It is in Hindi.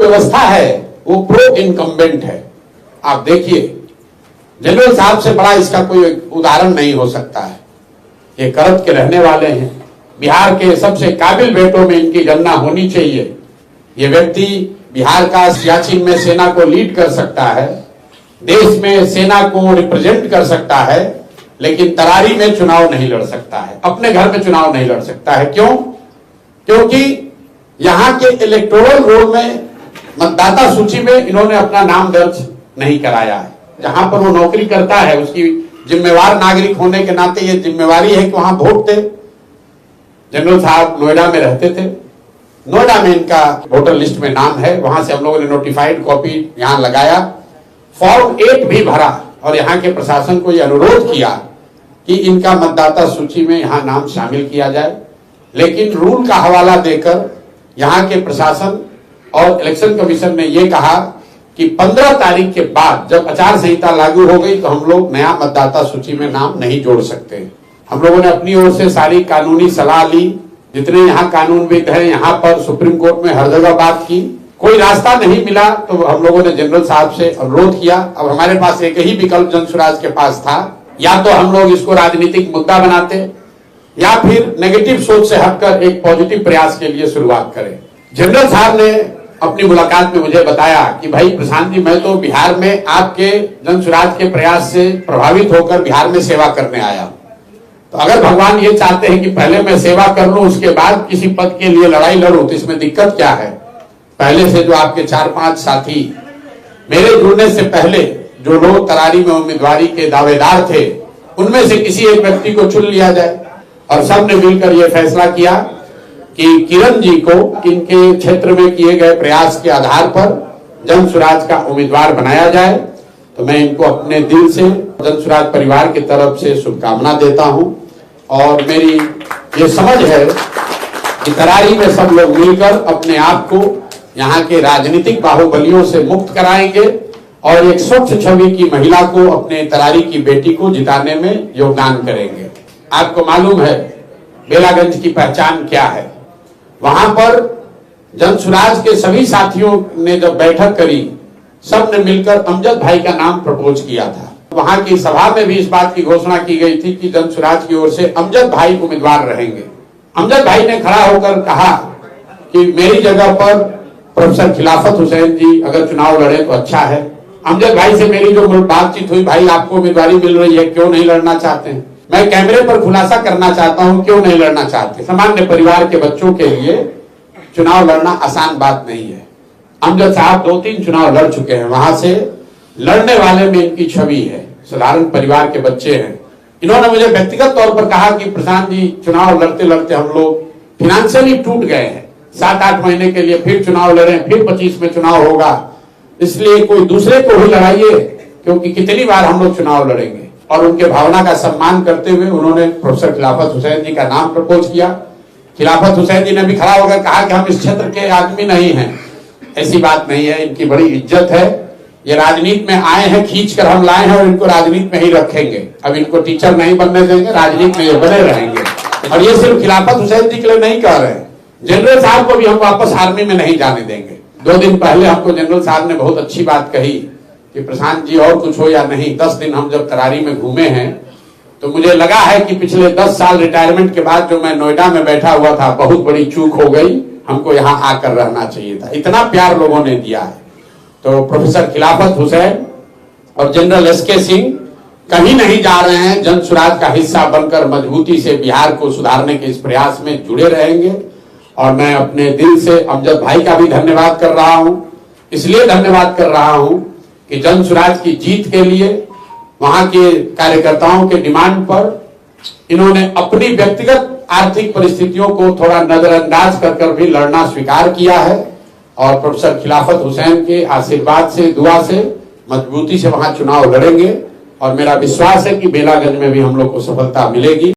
व्यवस्था है वो प्रो इनकम्बेंट है। आप देखिए, जनरल साहब से बड़ा इसका कोई उदाहरण नहीं हो सकता है। ये करत के रहने वाले हैं, बिहार के सबसे काबिल बेटों में इनकी गणना होनी चाहिए। ये व्यक्ति बिहार का सियाचिन में सेना को लीड कर सकता है, देश में सेना को रिप्रेजेंट कर सकता है, लेकिन तरारी में चुनाव नहीं लड़ सकता है, अपने घर में चुनाव नहीं लड़ सकता है। क्यों? क्योंकि यहां के इलेक्टोरल रोल में, मतदाता सूची में इन्होंने अपना नाम दर्ज नहीं कराया है। जहां पर वो नौकरी करता है, उसकी जिम्मेवार नागरिक होने के नाते ये जिम्मेवारी है कि वहां वोट दे। जनरल साहब नोएडा में रहते थे, नोएडा में इनका वोटर लिस्ट में नाम है, वहां से हम लोगों ने नोटिफाइड कॉपी यहां लगाया, फॉर्म 8 भी भरा और यहाँ के प्रशासन को यह अनुरोध किया कि इनका मतदाता सूची में यहाँ नाम शामिल किया जाए। लेकिन रूल का हवाला देकर यहाँ के प्रशासन और इलेक्शन कमीशन ने यह कहा कि 15 तारीख के बाद जब आचार संहिता लागू हो गई तो हम लोग नया मतदाता सूची में नाम नहीं जोड़ सकते। हम लोगों ने अपनी ओर से सारी कानूनी सलाह ली, जितने यहाँ कानूनविद हैं, यहाँ पर सुप्रीम कोर्ट में हर जगह बात की, कोई रास्ता नहीं मिला तो हम लोगों ने जनरल साहब से अनुरोध किया। अब हमारे पास एक ही विकल्प जनसुराज के पास था, या तो हम लोग इसको राजनीतिक मुद्दा बनाते या फिर नेगेटिव सोच से हटकर एक पॉजिटिव प्रयास के लिए शुरुआत करें। जनरल साहब ने अपनी मुलाकात में मुझे बताया कि भाई प्रशांत जी, मैं तो बिहार में आपके जनसुराज के प्रयास से प्रभावित होकर बिहार में सेवा करने आया, तो अगर भगवान ये चाहते हैं कि पहले मैं सेवा कर लूं उसके बाद किसी पद के लिए लड़ाई लड़ूं तो इसमें दिक्कत क्या है? पहले से जो आपके 4-5 साथी मेरे जुड़ने से पहले जो लोग तरारी में उम्मीदवारी के दावेदार थे, उनमें से किसी एक व्यक्ति को चुन लिया जाए। और सबने मिलकर यह फैसला किया कि किरण जी को इनके क्षेत्र में किए गए प्रयास के आधार पर जनसुराज का उम्मीदवार बनाया जाए। तो मैं इनको अपने दिल से जनसुराज परिवार की तरफ से शुभकामना देता हूं और मेरी ये समझ है कि तरारी में सब लोग मिलकर अपने आप को यहाँ के राजनीतिक बाहुबलियों से मुक्त कराएंगे और एक स्वच्छ छवि की महिला को, अपने तरारी की बेटी को जिताने में योगदान करेंगे। आपको मालूम है बेलागंज की पहचान क्या है? वहां पर जनसुराज के सभी साथियों ने जब बैठक करी, सबने मिलकर अमजद भाई का नाम प्रपोज किया था। वहां की सभा में भी इस बात की घोषणा की गई थी कि जनसुराज की ओर से अमजद भाई उम्मीदवार रहेंगे। अमजद भाई ने खड़ा होकर कहा कि मेरी जगह पर प्रोफेसर खिलाफत हुसैन जी अगर चुनाव लड़े तो अच्छा है। अमजद भाई से मेरी जो बातचीत हुई, भाई आपको उम्मीदवारी मिल रही है, क्यों नहीं लड़ना चाहते हैं? मैं कैमरे पर खुलासा करना चाहता हूं, क्यों नहीं लड़ना चाहते? सामान्य परिवार के बच्चों के लिए चुनाव लड़ना आसान बात नहीं है। अमजद साहब 2-3 चुनाव लड़ चुके हैं, वहां से लड़ने वाले में इनकी छवि है, साधारण परिवार के बच्चे हैं। इन्होंने मुझे व्यक्तिगत तौर पर कहा कि प्रशांत जी, चुनाव लड़ते लड़ते हम लोग फिनेंशियली टूट गए हैं, 7-8 महीने के लिए फिर चुनाव लड़े, फिर 25 में चुनाव होगा, इसलिए कोई दूसरे को ही लड़ाइए, क्योंकि कितनी बार हम लोग चुनाव लड़ेंगे। और उनके भावना का सम्मान करते हुए उन्होंने प्रोफेसर खिलाफत हुसैन जी का नाम प्रपोज किया। खिलाफत हुसैन जी ने भी खड़ा होकर कहा कि हम इस क्षेत्र के आदमी नहीं हैं। ऐसी बात नहीं है, इनकी बड़ी इज्जत है, ये राजनीति में आए हैं, खींच कर हम लाए हैं और इनको राजनीति में ही रखेंगे। अब इनको टीचर नहीं बनने देंगे, राजनीति में ये बने रहेंगे। और ये सिर्फ खिलाफत हुसैन जी के लिए नहीं कह रहे हैं, जनरल साहब को भी हम वापस आर्मी में नहीं जाने देंगे। 2 दिन पहले हमको जनरल साहब ने बहुत अच्छी बात कही कि प्रशांत जी, और कुछ हो या नहीं, 10 दिन हम जब तरारी में घूमे हैं तो मुझे लगा है कि पिछले 10 साल रिटायरमेंट के बाद जो मैं नोएडा में बैठा हुआ था, बहुत बड़ी चूक हो गई, हमको यहाँ आकर रहना चाहिए था। इतना प्यार लोगों ने दिया है। तो प्रोफेसर खिलाफत हुसैन और जनरल SK सिंह कहीं नहीं जा रहे हैं, जनसुराज का हिस्सा बनकर मजबूती से बिहार को सुधारने के इस प्रयास में जुड़े रहेंगे। और मैं अपने दिल से अमजद भाई का भी धन्यवाद कर रहा हूं। इसलिए धन्यवाद कर रहा हूं कि जनसुराज की जीत के लिए वहां के कार्यकर्ताओं के डिमांड पर इन्होंने अपनी व्यक्तिगत आर्थिक परिस्थितियों को थोड़ा नजरअंदाज कर भी लड़ना स्वीकार किया है। और प्रोफेसर खिलाफत हुसैन के आशीर्वाद से, दुआ से मजबूती से वहां चुनाव लड़ेंगे और मेरा विश्वास है कि बेलागंज में भी हम लोग को सफलता मिलेगी।